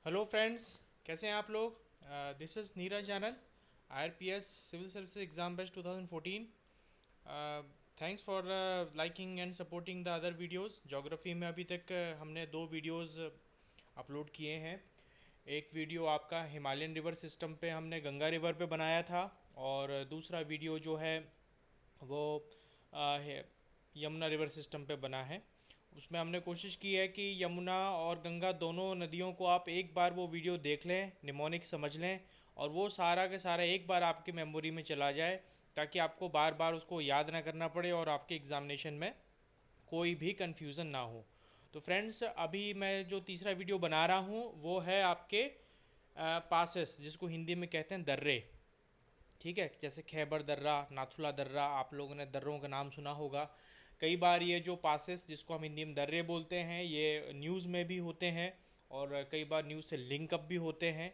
Hello friends, कैसे हैं आप लोग। This is Neeraj Anand, IRPS civil services exam batch 2014। Thanks for liking and supporting the other videos. Geography में अभी तक हमने दो वीडियोस अपलोड किए हैं। एक वीडियो आपका हिमालयन रिवर सिस्टम पे हमने गंगा रिवर पे बनाया था, और दूसरा वीडियो जो है वो यमुना रिवर सिस्टम पे बना है। उसमें हमने कोशिश की है कि यमुना और गंगा दोनों नदियों को आप एक बार वो वीडियो देख लें, निमोनिक समझ लें, और वो सारा के सारा एक बार आपकी मेमोरी में चला जाए, ताकि आपको बार बार उसको याद ना करना पड़े और आपके एग्जामिनेशन में कोई भी कंफ्यूजन ना हो। तो फ्रेंड्स, अभी मैं जो तीसरा वीडियो बना रहा हूँ वो है आपके पासेस, जिसको हिंदी में कहते हैं दर्रे। ठीक है, जैसे खैबर दर्रा, नाथुला दर्रा, आप लोगों ने दर्रों का नाम सुना होगा। कई बार ये जो पासेस, जिसको हम हिंदी में दर्रे बोलते हैं, ये न्यूज़ में भी होते हैं और कई बार न्यूज़ से लिंक अप भी होते हैं।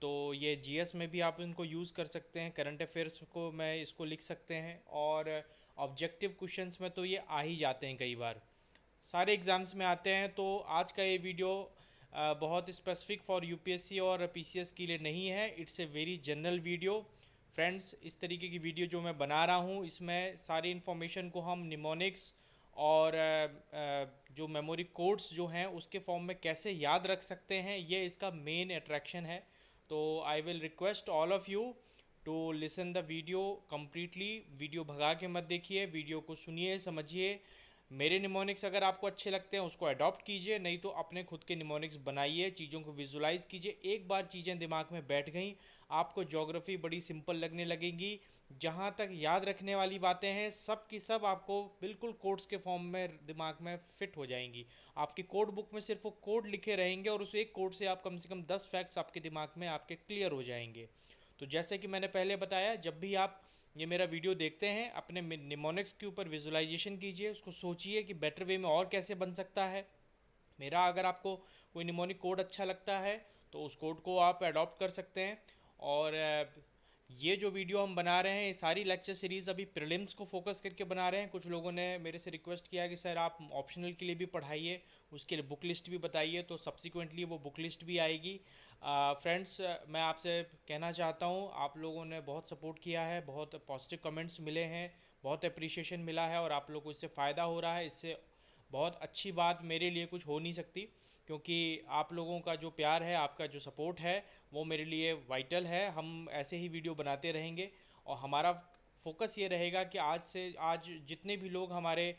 तो ये जीएस में भी आप इनको यूज़ कर सकते हैं, करंट अफेयर्स को मैं इसको लिख सकते हैं, और ऑब्जेक्टिव क्वेश्चंस में तो ये आ ही जाते हैं, कई बार सारे एग्जाम्स में आते हैं। तो आज का ये वीडियो बहुत स्पेसिफिक फॉर यूपीएससी और पीसीएस के लिए नहीं है, it's a very general video. Friends, इस तरीके की वीडियो जो मैं बना रहा हूँ, इसमें सारी इन्फॉर्मेशन को हम निमोनिक्स और जो मेमोरी कोड्स जो हैं उसके फॉर्म में कैसे याद रख सकते हैं, ये इसका मेन अट्रैक्शन है। तो I will request all of you to listen the video completely. Video भगा के मत देखिए, वीडियो को सुनिए, समझिए। मेरे निमोनिक्स अगर आपको अच्छे लगते हैं उसको अडॉप्ट कीजिए, नहीं तो अपने खुद के निमोनिक्स बनाइए, चीज़ों को विजुलाइज कीजिए। एक बार चीज़ें दिमाग में बैठ गई, आपको ज्योग्राफी बड़ी सिंपल लगने लगेगी। जहाँ तक याद रखने वाली बातें हैं, सब की सब आपको बिल्कुल कोड्स के फॉर्म में दिमाग में फिट हो जाएंगी। आपकी कोड बुक में सिर्फ वो कोड लिखे रहेंगे, और उस एक कोड से आप कम से कम 10 फैक्ट्स आपके दिमाग में आपके क्लियर हो जाएंगे। तो जैसे कि मैंने पहले बताया, जब भी आप ये मेरा वीडियो देखते हैं, अपने निमोनिक्स के ऊपर विजुलाइजेशन कीजिए, उसको सोचिए कि बेटर वे में और कैसे बन सकता है मेरा। अगर आपको कोई निमोनिक कोड अच्छा लगता है तो उस कोड को आप अडॉप्ट कर सकते हैं। और ये जो वीडियो हम बना रहे हैं, ये सारी लेक्चर सीरीज अभी प्रीलिम्स को फोकस करके बना रहे हैं। कुछ लोगों ने मेरे से रिक्वेस्ट किया कि सर आप ऑप्शनल के लिए भी पढ़ाइए, उसके लिए बुक लिस्ट भी बताइए, तो सब्सिक्वेंटली वो बुक लिस्ट भी आएगी। फ्रेंड्स, मैं आपसे कहना चाहता हूँ, आप लोगों ने बहुत सपोर्ट किया है, बहुत पॉजिटिव कमेंट्स मिले हैं, बहुत अप्रिशिएशन मिला है, और आप लोगों को इससे फ़ायदा हो रहा है। इससे बहुत अच्छी बात मेरे लिए कुछ हो नहीं सकती, क्योंकि आप लोगों का जो प्यार है, आपका जो सपोर्ट है, वो मेरे लिए वाइटल है। हम ऐसे ही वीडियो बनाते रहेंगे, और हमारा फोकस ये रहेगा कि आज जितने भी लोग हमारे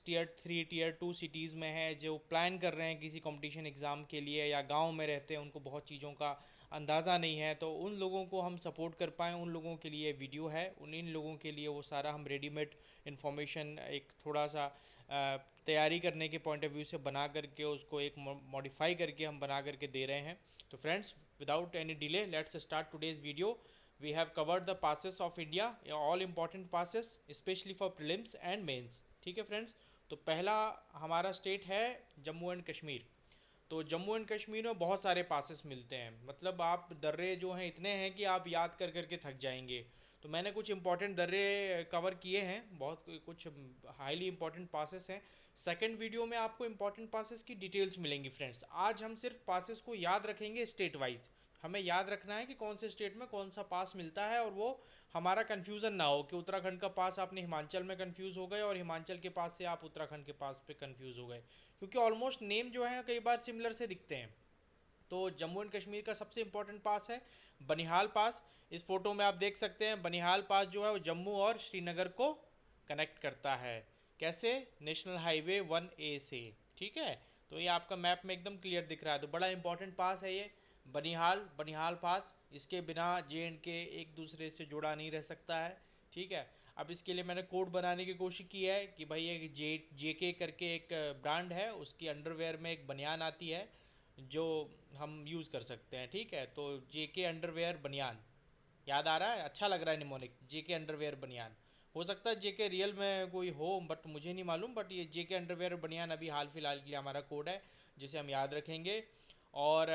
टीयर 3 टीयर 2 सिटीज़ में हैं, जो प्लान कर रहे हैं किसी कंपटीशन एग्ज़ाम के लिए, या गांव में रहते हैं, उनको बहुत चीज़ों का अंदाज़ा नहीं है, तो उन लोगों को हम सपोर्ट कर पाएँ, उन लोगों के लिए वीडियो है। इन लोगों के लिए वो सारा हम रेडीमेड इन्फॉर्मेशन एक थोड़ा सा तैयारी करने के पॉइंट ऑफ व्यू से बना करके, उसको एक मॉडिफाई करके हम बना करके दे रहे हैं। तो friends, without any delay, let's start today's video. We have covered the passes of India, all important passes, specially for prelims and mains. ठीक है फ्रेंड्स। तो पहला हमारा स्टेट है जम्मू एंड कश्मीर। तो जम्मू एंड कश्मीर में बहुत सारे पासेस मिलते हैं, मतलब आप दर्रे जो हैं इतने हैं कि आप याद कर करके थक जाएंगे। तो मैंने कुछ इंपॉर्टेंट दर्रे कवर किए हैं, बहुत कुछ हाईली इंपॉर्टेंट पासेस हैं। सेकंड वीडियो में आपको इंपॉर्टेंट पासेस की डिटेल्स मिलेंगी। फ्रेंड्स, आज हम सिर्फ पासेस को याद रखेंगे स्टेट वाइज। हमें याद रखना है कि कौन से स्टेट में कौन सा पास मिलता है, और वो हमारा कंफ्यूजन ना हो कि उत्तराखंड का पास आपने हिमाचल में कंफ्यूज हो गए, और हिमाचल के पास से आप उत्तराखंड के पास पे कंफ्यूज हो गए, क्योंकि ऑलमोस्ट नेम जो है कई बार सिमिलर से दिखते हैं। तो जम्मू एंड कश्मीर का सबसे इंपॉर्टेंट पास है बनिहाल पास। इस फोटो में आप देख सकते हैं, बनिहाल पास जो है वो जम्मू और श्रीनगर को कनेक्ट करता है। कैसे? नेशनल हाईवे 1A से। ठीक है, तो ये आपका मैप में एकदम क्लियर दिख रहा है। तो बड़ा इंपॉर्टेंट पास है ये बनिहाल पास। इसके बिना J&K एक दूसरे से जुड़ा नहीं रह सकता है। ठीक है। अब इसके लिए मैंने कोड बनाने की कोशिश की है कि भाई एक JK करके एक ब्रांड है, उसकी अंडरवेयर में एक बनियान आती है जो हम यूज़ कर सकते हैं। ठीक है, तो JK अंडरवेयर बनियान याद आ रहा है, अच्छा लग रहा है निमोनिक, JK अंडरवेयर बनियान। हो सकता है JK रियल में कोई हो, बट मुझे नहीं मालूम, बट ये JK अंडरवेयर बनियान अभी हाल फिलहाल के लिए हमारा कोड है, जिसे हम याद रखेंगे। और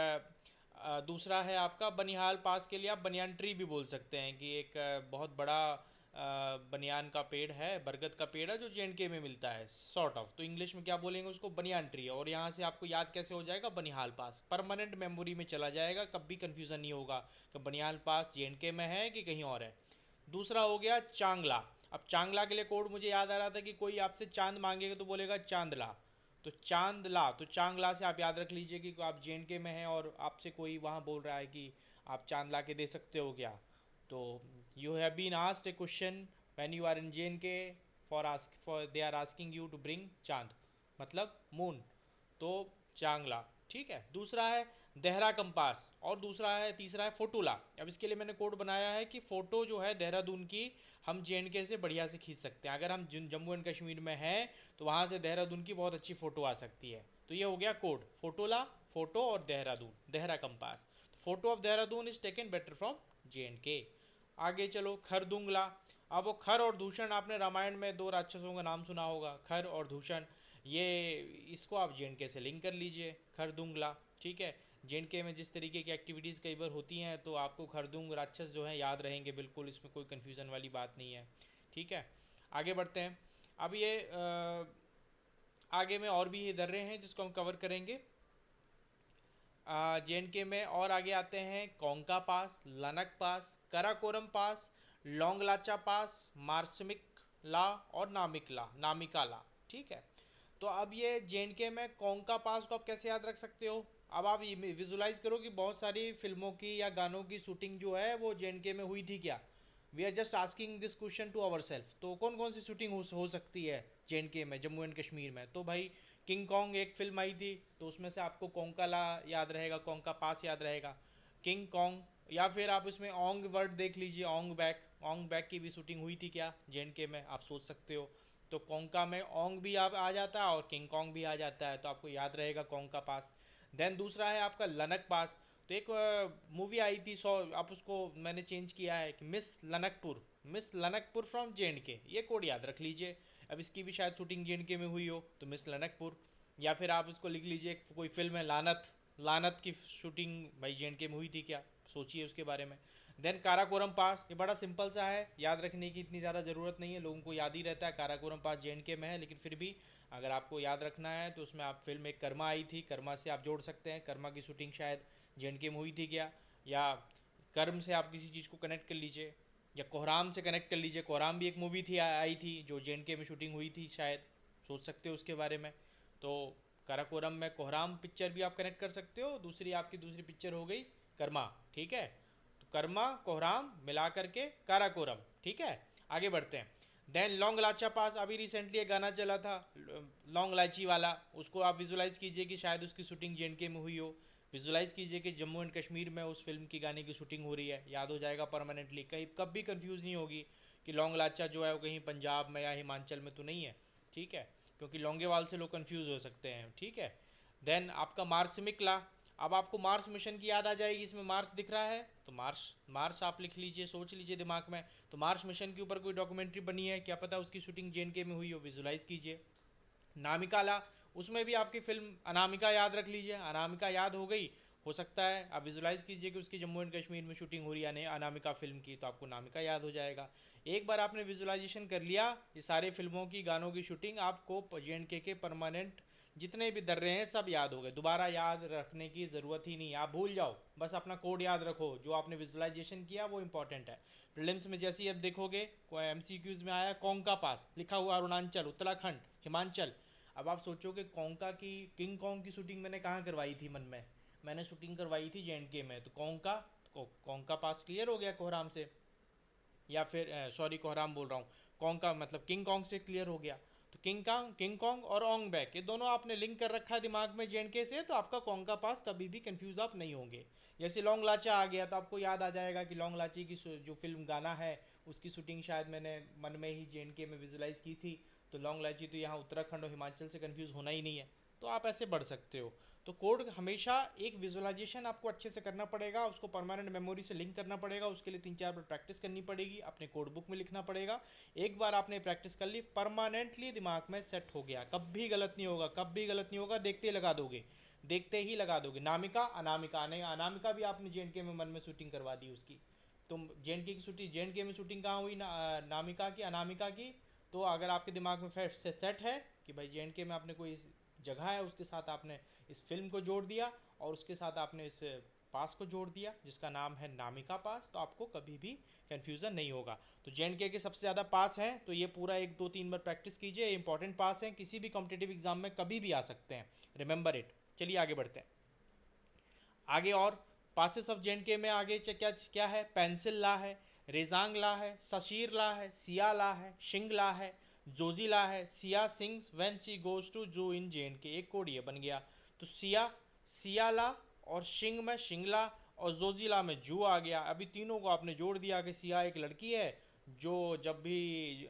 दूसरा है आपका बनिहाल पास के लिए आप बनियान ट्री भी बोल सकते हैं, कि एक बहुत बड़ा बनियान का पेड़ है, बरगद का पेड़ है जो जेएनके में मिलता है सॉर्ट ऑफ, तो इंग्लिश में क्या बोलेंगे उसको, बनियान ट्री है। और यहाँ से आपको याद कैसे हो जाएगा, बनिहाल पास, परमानेंट मेमोरी में चला जाएगा, कभी कंफ्यूजन नहीं होगा कि बनिहाल पास जेएनके में है कि कहीं और है। दूसरा हो गया चांगला। अब चांगला के लिए कोड मुझे याद आ रहा था कि कोई आपसे चांद मांगेगा तो बोलेगा चांदला, तो चांदला, तो चांगला से आप याद रख लीजिए कि आप जेएनके में हैं और आपसे कोई वहाँ बोल रहा है कि आप चांद ला के दे सकते हो क्या। तो you have been asked a question when you are in JNK for they are asking you to bring चांद, मतलब मून, तो चांगला। ठीक है, दूसरा है देहरा कंपास, और दूसरा है, तीसरा है फोटोला। अब इसके लिए मैंने कोड बनाया है कि फ़ोटो जो है देहरादून की हम जेएनके से बढ़िया से खींच सकते हैं। अगर हम जम्मू एंड कश्मीर में हैं तो वहाँ से देहरादून की बहुत अच्छी फ़ोटो आ सकती है। तो ये हो गया कोड, फोटोला, फोटो और Dehradun, Dehra compass. Photo of Dehradun is taken better from JNK. आगे चलो, खरदुंगला। अब वो खर और दूषण, आपने रामायण में दो राक्षसों का नाम सुना होगा, खर और दूषण, ये इसको आप जेएनके से लिंक कर लीजिए, खरदुंगला। ठीक है, जेएनके में जिस तरीके की एक्टिविटीज़ कई बार होती हैं तो आपको खरदुंग राक्षस जो है याद रहेंगे बिल्कुल, इसमें कोई कन्फ्यूज़न वाली बात नहीं है। ठीक है, आगे बढ़ते हैं। अब ये आगे में और भी ये दर्रे हैं जिसको हम कवर करेंगे जेएनके में। और आगे आते हैं कोंका पास, लनक पास, कराकोरम पास, लोंगलाचा पास, मार्समिक ला और नामिका ला। ठीक है, तो अब ये जेएनके में कोंका पास को आप कैसे याद रख सकते हो। अब आप विजुलाइज करो कि बहुत सारी फिल्मों की या गानों की शूटिंग जो है वो जेएनके में हुई थी क्या। We are just asking this question to our self. तो कौन कौन सी शूटिंग हो सकती है जेएनके में, जम्मू एंड कश्मीर में, तो भाई किंग कॉन्ग एक फिल्म आई थी, तो उसमें से आपको कोंकाला याद रहेगा, कोंका पास याद रहेगा, किंग कॉन्ग। या फिर आप इसमें ओंग वर्ड देख लीजिए, ओंग बैक की भी शूटिंग हुई थी क्या जेएनके में, आप सोच सकते हो। तो कोंका में ओंग भी आप आ जाता है और किंग कॉन्ग भी आ जाता है, तो आपको याद रहेगा कोंका पास। देन दूसरा है आपका लनक पास। तो एक मूवी आई थी, सौ आप उसको मैंने चेंज किया है कि मिस लनकपुर फ्रॉम जेएनके, ये कोड याद रख लीजिए। अब इसकी भी शायद शूटिंग जेएनके में हुई हो, तो मिस लनकपुर। या फिर आप इसको लिख लीजिए, कोई फिल्म है लानत, लानत की शूटिंग भाई जेएनके में हुई थी क्या, सोचिए उसके बारे में। देन काराकोरम पास, ये बड़ा सिंपल सा है, याद रखने की इतनी ज़्यादा ज़रूरत नहीं है, लोगों को याद ही रहता है काराकोरम पास जेएनके में है, लेकिन फिर भी अगर आपको याद रखना है तो उसमें आप फिल्म एक कर्मा आई थी, कर्मा से आप जोड़ सकते हैं, कर्मा की शूटिंग शायद जेएनके में हुई थी क्या। या कर्म से आप किसी चीज़ को कनेक्ट कर लीजिए, या कोहराम से कनेक्ट कर लीजिए, कोहराम भी एक मूवी थी, आई थी जो जेएनके में शूटिंग हुई थी शायद, सोच सकते हो उसके बारे में। तो काराकोरम में कोहराम पिक्चर भी आप कनेक्ट कर सकते हो, दूसरी आपकी दूसरी पिक्चर हो गई कर्मा। ठीक है, तो कर्मा कोहराम मिला करके काराकोरम। ठीक है, आगे बढ़ते हैं। देन लॉन्ग लाचा पास, अभी रिसेंटली एक गाना चला था लॉन्ग लाची वाला, उसको आप विजुलाइज कीजिए कि शायद उसकी शूटिंग जेएनके में हुई हो। विजुलाइज कीजिए कि जम्मू एंड कश्मीर में उस फिल्म की गाने की शूटिंग हो रही है, याद हो जाएगा परमानेंटली, कहीं कभी कंफ्यूज नहीं होगी कि लॉन्ग लाचा जो है वो कहीं पंजाब में या हिमाचल में तो नहीं है। ठीक है, क्योंकि लौंगेवाल से लोग कंफ्यूज हो सकते हैं। ठीक है, देन आपका मार्स मिकला। अब आपको मार्स मिशन की याद आ जाएगी, इसमें मार्स दिख रहा है तो मार्स, मार्स आप लिख लीजिए, सोच लीजिए दिमाग में। तो मार्स मिशन के ऊपर कोई डॉक्यूमेंट्री बनी है, क्या पता उसकी शूटिंग जेएनके में हुई हो, विजुलाइज कीजिए। नामिकाला, उसमें भी आपकी फिल्म अनामिका याद रख लीजिए, अनामिका याद हो गई, हो सकता है आप विजुलाइज कीजिए कि उसकी जम्मू एंड कश्मीर में शूटिंग हो रही है अनामिका फिल्म की, तो आपको नामिका याद हो जाएगा। एक बार आपने विजुलाइजेशन कर लिया ये सारे फिल्मों की गानों की शूटिंग, आपको जेएनके के परमानेंट जितने भी दर्रे हैं सब याद हो गए, दोबारा याद रखने की ज़रूरत ही नहीं, आप भूल जाओ, बस अपना कोड याद रखो, जो आपने विजुलाइजेशन किया वो इंपॉर्टेंट है। प्रीलिम्स में जैसे ही अब देखोगे एमसीक्यूज में आया कोंका पास लिखा हुआ, अरुणाचल, उत्तराखंड, हिमाचल। अब आप सोचोगे कोंका की, किंग कॉन्ग की शूटिंग मैंने कहाँ करवाई थी मन में, मैंने शूटिंग करवाई थी जेएनके में, तो कोंका, कोंका पास क्लियर हो गया कोहराम से, या फिर सॉरी कोहराम बोल रहा हूँ, कोंका मतलब किंग कॉन्ग से क्लियर हो गया। तो किंग कॉन्ग और ओंग बैक ये दोनों आपने लिंक कर रखा है दिमाग में जेएनके से, तो आपका कोंका पास कभी भी कंफ्यूज आप नहीं होंगे। जैसे लॉन्ग लाचा आ गया तो आपको याद आ जाएगा कि लॉन्ग लाची की जो फिल्म गाना है उसकी शूटिंग शायद मैंने मन में ही जेएनके में विजुलाइज की थी, तो लॉन्ग लाची तो यहाँ उत्तराखंड और हिमाचल से कंफ्यूज होना ही नहीं है। तो आप ऐसे बढ़ सकते हो। तो कोड हमेशा एक विजुअलाइजेशन आपको अच्छे से करना पड़ेगा, उसको परमानेंट मेमोरी से लिंक करना पड़ेगा, उसके लिए 3-4 बार प्रैक्टिस करनी पड़ेगी, अपने कोड बुक में लिखना पड़ेगा। एक बार आपने प्रैक्टिस कर ली, परमानेंटली दिमाग में सेट हो गया, कभी गलत नहीं होगा, कभी गलत नहीं होगा, देखते ही लगा दोगे, देखते ही लगा दोगे। नामिका अनामिका, नहीं अनामिका भी आपने जेएनके में मन में शूटिंग करवा दी उसकी, तुम जेएनके की शूटिंग, जेएनके में शूटिंग कहाँ हुई ना, नामिका की, अनामिका की। तो अगर आपके दिमाग में से सेट है कि भाई जेएनके में आपने कोई जगह है, उसके साथ आपने इस फिल्म को जोड़ दिया और उसके साथ आपने इस पास को जोड़ दिया जिसका नाम है नामिका पास, तो आपको कभी भी कंफ्यूजन नहीं होगा। तो जेएनके के सबसे ज़्यादा पास हैं, तो ये पूरा 1 2 3 बार प्रैक्टिस कीजिए, इंपॉर्टेंट पास हैं, किसी भी कॉम्पिटेटिव एग्जाम में कभी भी आ सकते हैं, रिमेंबर इट। चलिए आगे बढ़ते हैं। आगे और पासेस ऑफ जेएनके में आगे क्या क्या है, पेंसिल ला है, रेजांग ला है, सशीर ला है, सिया ला है, शिंग ला है, जोजी ला है। Siya sings when she goes to zoo in JNK, एक कोड ये बन गया। तो सिया ला और शिंग में शिंगला और जोजिला में जू आ गया। अभी तीनों को आपने जोड़ दिया कि सिया एक लड़की है जो जब भी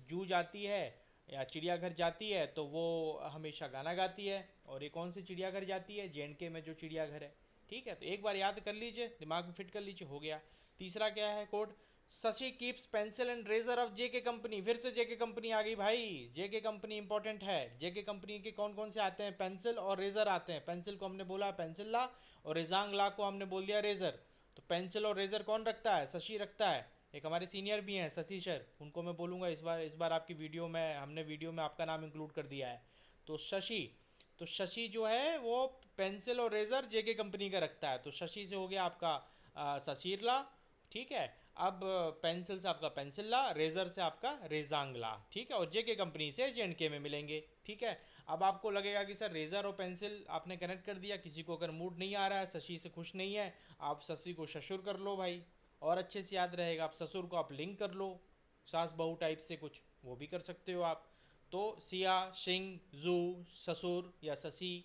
जू जाती है या चिड़ियाघर जाती है तो वो हमेशा गाना गाती है। और ये कौन सी चिड़ियाघर जाती है, जेएनके में जो चिड़ियाघर है। ठीक है, तो एक बार याद कर लीजिए, दिमाग में फिट कर लीजिए, हो गया। तीसरा क्या है code, Shashi keeps pencil and razor of JK company. फिर से जेके कंपनी आ गई भाई, जेके कंपनी इंपॉर्टेंट है। जेके कंपनी के कौन कौन से आते हैं, पेंसिल और रेजर आते हैं। पेंसिल को हमने बोला पेंसिल ला और रेजांग ला को हमने बोल दिया रेजर। तो पेंसिल और रेजर कौन रखता है, शशि रखता है। एक हमारे सीनियर भी हैं शशि सर, उनको मैं बोलूँगा इस बार आपकी वीडियो में, हमने वीडियो में आपका नाम इंक्लूड कर दिया है। तो शशि, तो शशि जो है वो पेंसिल और रेजर जेके कंपनी का रखता है। तो शशि से हो गया आपका शशीरला। ठीक है, अब पेंसिल से आपका पेंसिल ला, रेजर से आपका रेजांग ला। ठीक है, और जेके कंपनी से जेएनके में मिलेंगे। ठीक है, अब आपको लगेगा कि सर रेजर और पेंसिल आपने कनेक्ट कर दिया, किसी को अगर मूड नहीं आ रहा है, शशि से खुश नहीं है, आप शशि को ससुर कर लो भाई, और अच्छे से याद रहेगा। आप ससुर को आप लिंक कर लो सास बहू टाइप से कुछ, वो भी कर सकते हो आप। तो सिया शिंग जू ससुर या शशि,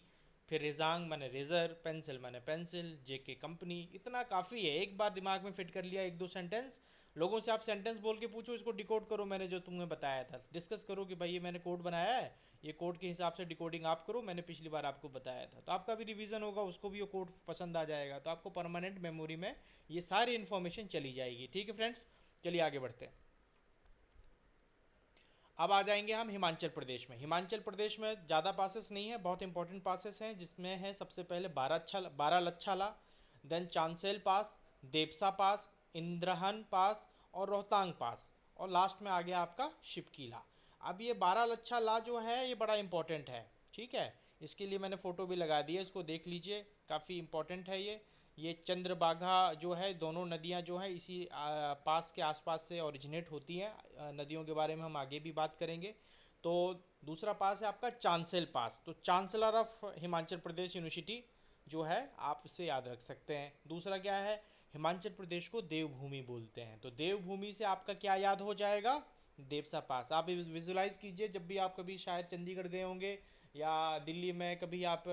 फिर रेजांग माने रेजर, पेंसिल माने पेंसिल, जेके कंपनी। इतना काफ़ी है, एक बार दिमाग में फिट कर लिया, 1 2 सेंटेंस। लोगों से आप सेंटेंस बोल के पूछो, इसको डिकोड करो, मैंने जो तुम्हें बताया था डिस्कस करो कि भाई ये मैंने कोड बनाया है, ये कोड के हिसाब से डिकोडिंग आप करो, मैंने पिछली बार आपको बताया था। तो आपका भी रिवीजन होगा, उसको भी वो कोड पसंद आ जाएगा, तो आपको परमानेंट मेमोरी में ये सारी इन्फॉर्मेशन चली जाएगी। ठीक है फ्रेंड्स, चलिए आगे बढ़ते हैं। अब आ जाएंगे हम हिमाचल प्रदेश में। हिमाचल प्रदेश में ज़्यादा पासेस नहीं है, बहुत इंपॉर्टेंट पासेस हैं, जिसमें है सबसे पहले बारह लच्छाला, देन चांसेल पास, देपसा पास, इंद्रहन पास और रोहतांग पास, और लास्ट में आ गया आपका शिपकीला। अब ये 12 लच्छा जो है ये बड़ा इंपॉर्टेंट है। ठीक है, इसके लिए मैंने फ़ोटो भी लगा दी है, इसको देख लीजिए, काफ़ी इंपॉर्टेंट है ये चंद्रबाघा जो है, दोनों नदियां जो है इसी पास के आसपास से ओरिजिनेट होती हैं। नदियों के बारे में हम आगे भी बात करेंगे। तो दूसरा पास है आपका चांसेल पास, तो chancellor of Himachal Pradesh university जो है आप इसे याद रख सकते हैं। दूसरा क्या है, हिमाचल प्रदेश को देवभूमि बोलते हैं, तो देवभूमि से आपका क्या याद हो जाएगा, देवसा पास। आप विजुलाइज कीजिए, जब भी आप कभी शायद चंडीगढ़ गए होंगे या दिल्ली में कभी आप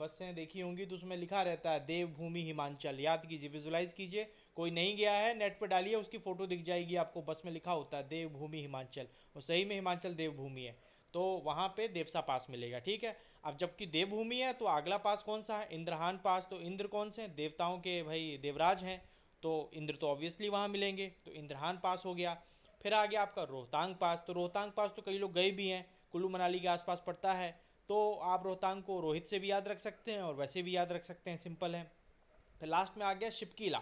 बसें देखी होंगी, तो उसमें लिखा रहता है देवभूमि हिमाचल, याद कीजिए, विजुलाइज कीजिए। कोई नहीं गया है नेट पर डालिए, उसकी फ़ोटो दिख जाएगी आपको, बस में लिखा होता है देवभूमि हिमाचल, और सही में हिमाचल देवभूमि है, तो वहाँ पे देवसा पास मिलेगा। ठीक है, अब जबकि देवभूमि है तो अगला पास कौन सा है, इंद्रहान पास। तो इंद्र कौन से, देवताओं के भाई देवराज हैं, तो इंद्र तो ऑब्वियसली वहाँ मिलेंगे, तो इंद्रहान पास हो गया। फिर आ गया आपका रोहतांग पास, तो रोहतांग पास तो कई लोग गए भी हैं, कुल्लू मनाली के आसपास पड़ता है, तो आप रोहतांग को रोहित से भी याद रख सकते हैं और वैसे भी याद रख सकते हैं, सिंपल है। फिर लास्ट में आ गया शिपकीला।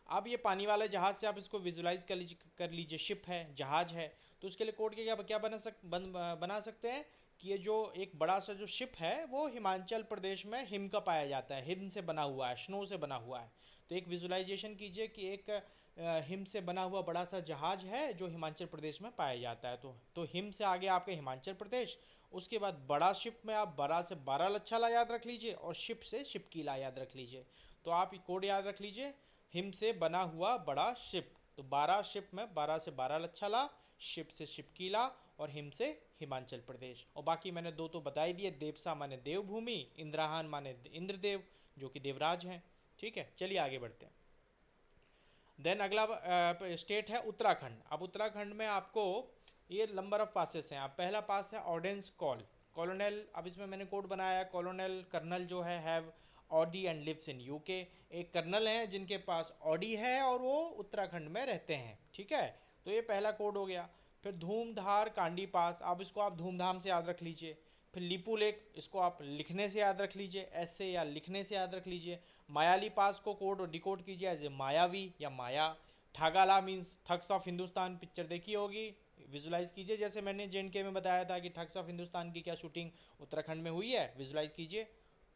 अब ये पानी वाले जहाज से आप इसको विजुलाइज कर लीजिए, शिप है, जहाज है, तो उसके लिए कोड के क्या क्या बना सकते हैं कि ये जो एक बड़ा सा जो शिप है वो हिमाचल प्रदेश में हिम का पाया जाता है, हिम से बना हुआ है, स्नो से बना हुआ है। तो एक विजुलाइजेशन कीजिए कि एक हिम से बना हुआ बड़ा सा जहाज है जो हिमाचल प्रदेश में पाया जाता है। तो हिम से आगे आपके हिमाचल प्रदेश, उसके बाद बड़ा शिप में आप बड़ा से 12 लच्छाला याद रख लीजिए और शिप से शिपकीला याद रख लीजिए। तो आप ये कोड याद रख लीजिए, हिम से बना हुआ बड़ा शिप, तो 12 शिप में 12 से 12 लच्छाला, शिप से शिपकीला और हिम से हिमाचल प्रदेश। और बाकी मैंने दो तो बता ही दिए, देवसा माने देवभूमि, इंद्रहान माने इंद्रदेव जो कि देवराज हैं। ठीक है, चलिए आगे बढ़ते हैं। देन अगला स्टेट है उत्तराखंड। अब उत्तराखंड में आपको ये नंबर ऑफ पासेस हैं। अब पहला पास है ऑर्डिनेंस कॉल कॉलोनल। अब इसमें मैंने कोड बनाया, कॉलोनल कर्नल जो है have Audi and lives in UK. एक कर्नल है जिनके पास ऑडी है और वो उत्तराखंड में रहते हैं। ठीक है, तो ये पहला कोड हो गया। फिर धूमधार कांडी पास, अब इसको आप धूमधाम से याद रख लीजिए। फिर लिपू लेक, इसको आप लिखने से याद रख लीजिए, ऐसे या लिखने से याद रख लीजिए। मायाली पास को कोड और डिकोड कीजिए एज ए मायावी या माया। Thagala means thugs of Hindustan, picture देखी होगी, विजुलाइज कीजिए। जैसे मैंने JNK में बताया था कि ठग्स ऑफ हिंदुस्तान की क्या शूटिंग उत्तराखंड में हुई है, विजुलाइज कीजिए,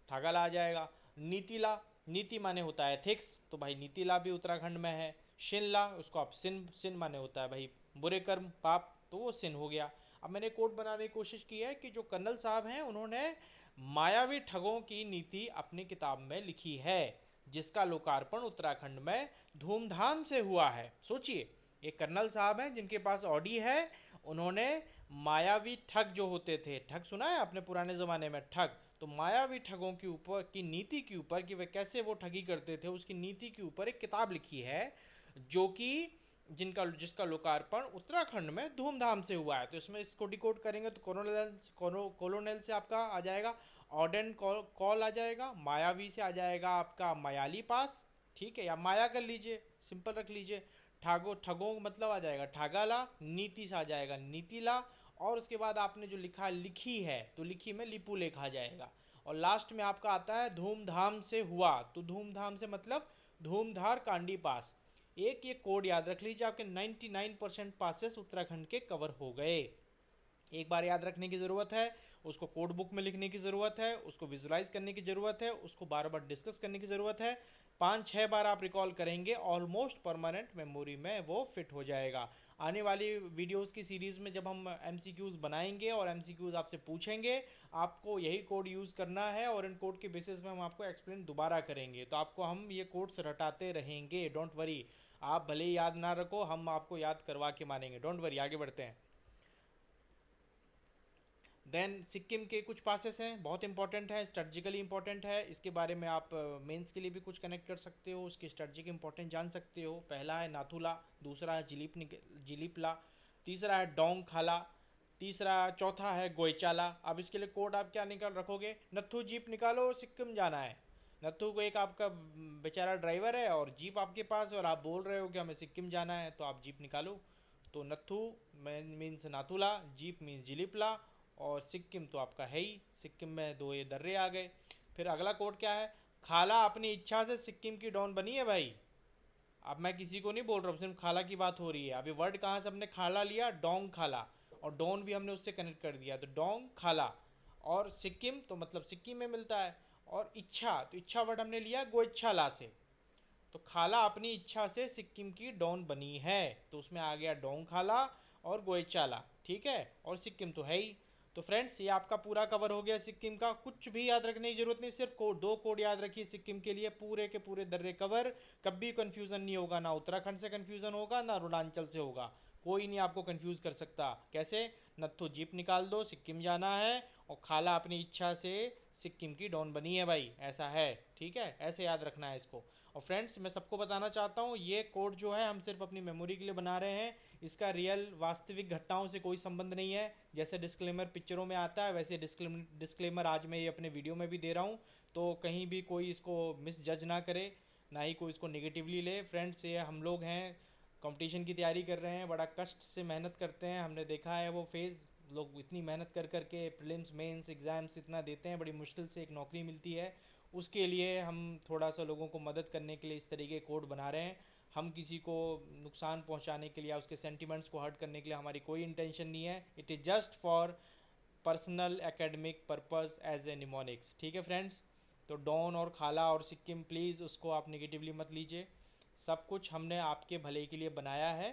ठागाला आ जाएगा। नीतिला, नीति माने होता है एथिक्स, तो भाई नीतिला भी उत्तराखंड में है। शिनला, उसको आप सिन, सिन माने होता है भाई बुरे कर्म पाप, तो वो सिन हो गया। अब मैंने कोट बनाने की कोशिश की है कि जो कर्नल साहब हैं उन्होंने मायावी ठगों की नीति अपनी किताब में लिखी है, जिसका लोकार्पण उत्तराखंड में धूमधाम से हुआ है। सोचिए, ये कर्नल साहब हैं जिनके पास ऑडी है, उन्होंने मायावी ठग जो होते थे, ठग सुना है आपने पुराने जमाने में, ठग, तो मायावी ठगों के ऊपर की नीति के ऊपर कि वे कैसे वो ठगी करते थे, उसकी नीति के ऊपर एक किताब लिखी है, जो कि जिसका लोकार्पण उत्तराखंड में धूमधाम से हुआ है। तो इसमें इसको डिकोड करेंगे तो कोलोनेल से आपका आ जाएगा ऑर्डन कॉल आ जाएगा, मायावी से आ जाएगा आपका मायाली पास, ठीक है, या माया कर लीजिए, सिंपल रख लीजिए। ठगों मतलब आ जाएगा ठागाला, नीति से आ जाएगा नीतिला, और उसके बाद आपने जो लिखा लिखी है तो लिखी में लिपू लिखा जाएगा, और लास्ट में आपका आता है धूमधाम से हुआ, तो धूमधाम से मतलब धूमधार कांडी पास। एक ये कोड याद रख लीजिए, आपके 99% पासेस उत्तराखंड के कवर हो गए। एक बार याद रखने की ज़रूरत है, उसको कोड बुक में लिखने की ज़रूरत है, उसको विजुलाइज करने की ज़रूरत है, उसको बार बार डिस्कस करने की ज़रूरत है। 5-6 बार आप रिकॉल करेंगे, ऑलमोस्ट परमानेंट मेमोरी में वो फिट हो जाएगा। आने वाली वीडियोस की सीरीज़ में जब हम MCQs बनाएंगे और MCQs आपसे पूछेंगे, आपको यही कोड यूज़ करना है, और इन कोड के बेसिस में हम आपको एक्सप्लेन दोबारा करेंगे, तो आपको हम ये कोड्स रटाते रहेंगे, डोंट वरी। आप भले ही याद ना रखो, हम आपको याद करवा के मानेंगे, डोंट वरी। आगे बढ़ते हैं। देन सिक्किम के कुछ पासेस हैं, बहुत इंपॉर्टेंट है, स्ट्रेटजिकली इंपॉर्टेंट है, इसके बारे में आप मेंस के लिए भी कुछ कनेक्ट कर सकते हो, उसकी स्ट्रेटजिक इंपॉर्टेंस जान सकते हो। पहला है नाथुला, दूसरा है जिलीपला, तीसरा है डोंग खाला, तीसरा चौथा है गोयचाला। अब इसके लिए कोड आप क्या निकाल रखोगे, नत्थू जीप निकालो, सिक्किम जाना है। नत्थू को एक आपका बेचारा ड्राइवर है और जीप आपके पास, और आप बोल रहे हो कि हमें सिक्किम जाना है, तो आप जीप निकालो। तो Natthu means Nathula, jeep means Jelepla, और सिक्किम तो आपका है ही, सिक्किम में दो ये दर्रे आ गए। फिर अगला कोड क्या है, खाला अपनी इच्छा से सिक्किम की डॉन बनी है भाई। अब मैं किसी को नहीं बोल रहा हूँ, सिर्फ खाला की बात हो रही है। अभी वर्ड कहाँ से हमने खाला लिया, डोंग खाला, और डॉन भी हमने उससे कनेक्ट कर दिया, तो डोंग खाला। और सिक्किम तो मतलब सिक्किम में मिलता है, और इच्छा, तो इच्छा वर्ड हमने लिया गोइच्छाला से, तो खाला अपनी इच्छा से सिक्किम की डॉन बनी है, तो उसमें आ गया डोंग खाला और गोइचाला, ठीक है, और सिक्किम तो है ही। तो फ्रेंड्स, ये आपका पूरा कवर हो गया सिक्किम का, कुछ भी याद रखने की जरूरत नहीं, सिर्फ दो कोड याद रखिए सिक्किम के लिए, पूरे के पूरे दर्रे कवर। कभी कंफ्यूजन नहीं होगा, ना उत्तराखंड से कंफ्यूजन होगा ना अरुणाचल से होगा, कोई नहीं आपको कंफ्यूज कर सकता। कैसे, नत्थु जीप निकाल दो, सिक्किम जाना है, और खाला अपनी इच्छा से सिक्किम की डॉन बनी है भाई, ऐसा है, ठीक है, ऐसे याद रखना है इसको। और फ्रेंड्स, मैं सबको बताना चाहता हूँ, ये कोड जो है हम सिर्फ अपनी मेमोरी के लिए बना रहे हैं, इसका रियल वास्तविक घटनाओं से कोई संबंध नहीं है। जैसे डिस्क्लेमर पिक्चरों में आता है, वैसे डिस्क्लेमर आज मैं ये अपने वीडियो में भी दे रहा हूँ, तो कहीं भी कोई इसको मिस जज ना करे, ना ही कोई इसको निगेटिवली ले। फ्रेंड्स, ये हम लोग हैं, कंपटीशन की तैयारी कर रहे हैं, बड़ा कष्ट से मेहनत करते हैं, हमने देखा है वो फेज़, लोग इतनी मेहनत कर करके प्रीलिम्स मेंस एग्ज़ाम्स इतना देते हैं, बड़ी मुश्किल से एक नौकरी मिलती है, उसके लिए हम थोड़ा सा लोगों को मदद करने के लिए इस तरीके के कोड बना रहे हैं। हम किसी को नुकसान पहुंचाने के लिए, उसके सेंटिमेंट्स को हर्ट करने के लिए हमारी कोई इंटेंशन नहीं है, it is just for personal academic purpose as a mnemonics, ठीक है फ्रेंड्स। तो डॉन और खाला और सिक्किम, प्लीज़ उसको आप निगेटिवली मत लीजिए, सब कुछ हमने आपके भले के लिए बनाया है,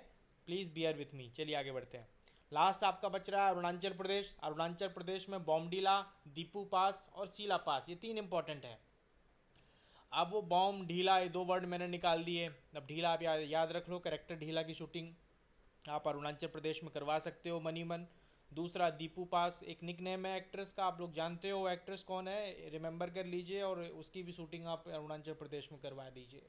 प्लीज़ बियर विथ मी। चलिए आगे बढ़ते हैं। लास्ट आपका बच रहा है अरुणाचल प्रदेश। अरुणाचल प्रदेश में बॉमडीला, दीपू पास और सीला पास, ये तीन इंपॉर्टेंट है। अब वो बॉम्ब ढीला, ये दो वर्ड मैंने निकाल दिए। अब ढीला आप याद रख लो, करेक्टर ढीला की शूटिंग आप अरुणाचल प्रदेश में करवा सकते हो मनी मन। दूसरा दीपू पास, एक निक नेम है एक्ट्रेस का, आप लोग जानते हो एक्ट्रेस कौन है, रिमेंबर कर लीजिए, और उसकी भी शूटिंग आप अरुणाचल प्रदेश में करवा दीजिए।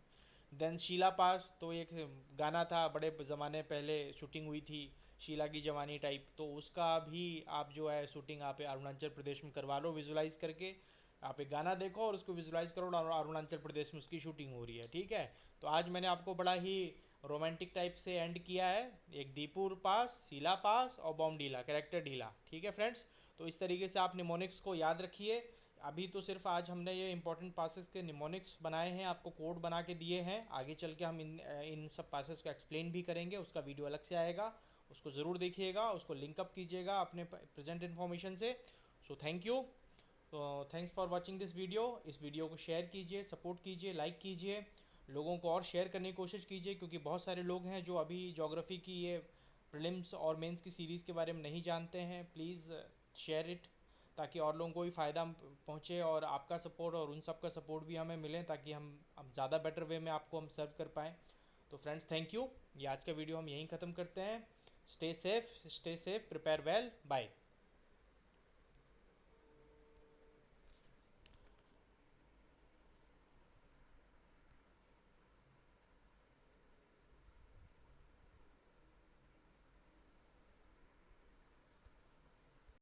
देन शीला पास, तो एक गाना था, बड़े ज़माने पहले शूटिंग हुई थी, शीला की जवानी टाइप, तो उसका भी आप जो है शूटिंग आप अरुणाचल प्रदेश में करवा लो, विजुलाइज करके। आप एक गाना देखो और उसको विजुलाइज करो, और अरुणाचल प्रदेश में उसकी शूटिंग हो रही है, ठीक है। तो आज मैंने आपको बड़ा ही रोमांटिक टाइप से एंड किया है, एक दीपुर पास, शीला पास और बॉम्ब ढीला, कैरेक्टर ढीला, ठीक है फ्रेंड्स। तो इस तरीके से आप निमोनिक्स को याद रखिए, अभी तो सिर्फ आज हमने ये इंपॉर्टेंट पासेस के निमोनिक्स बनाए हैं, आपको कोड बना के दिए हैं। आगे चल के हम इन सब पासेस को एक्सप्लेन भी करेंगे, उसका वीडियो अलग से आएगा, उसको ज़रूर देखिएगा, उसको लिंक अप कीजिएगा अपने प्रेजेंट इन्फॉर्मेशन से। So thank you. तो thanks for watching this video. इस वीडियो को शेयर कीजिए, सपोर्ट कीजिए, लाइक कीजिए, लोगों को और शेयर करने की कोशिश कीजिए, क्योंकि बहुत सारे लोग हैं जो अभी ज्योग्राफी की ये प्रीलिम्स और मेंस की सीरीज़ के बारे में नहीं जानते हैं। प्लीज़ शेयर इट, ताकि और लोगों को भी फ़ायदा पहुँचे, और आपका सपोर्ट और उन सब का सपोर्ट भी हमें मिले, ताकि हम ज़्यादा बेटर वे में आपको हम सर्व कर पाएँ। तो फ्रेंड्स थैंक यू। ये आज का वीडियो हम यहीं ख़त्म करते हैं। Stay safe, prepare well, bye.